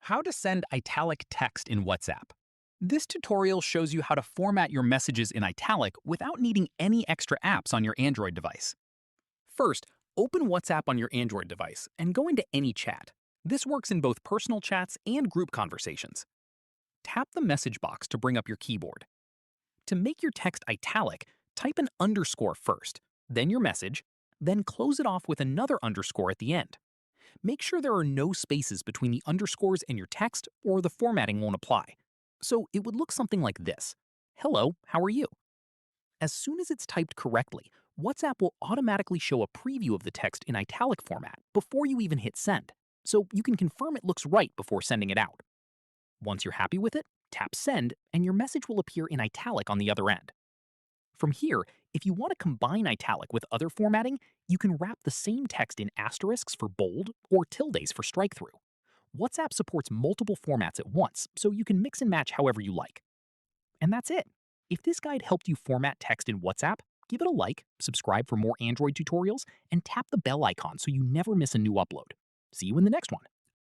How to send italic text in WhatsApp. This tutorial shows you how to format your messages in italic without needing any extra apps on your Android device. First, open WhatsApp on your Android device and go into any chat. This works in both personal chats and group conversations. Tap the message box to bring up your keyboard. To make your text italic, type an underscore first, then your message, then close it off with another underscore at the end. Make sure there are no spaces between the underscores and your text, or the formatting won't apply. So it would look something like this. Hello, how are you? As soon as it's typed correctly, WhatsApp will automatically show a preview of the text in italic format before you even hit send, so you can confirm it looks right before sending it out. Once you're happy with it, tap send and your message will appear in italic on the other end. From here, if you want to combine italic with other formatting, you can wrap the same text in asterisks for bold or tildes for strike-through. WhatsApp supports multiple formats at once, so you can mix and match however you like. And that's it. If this guide helped you format text in WhatsApp, give it a like, subscribe for more Android tutorials, and tap the bell icon so you never miss a new upload. See you in the next one.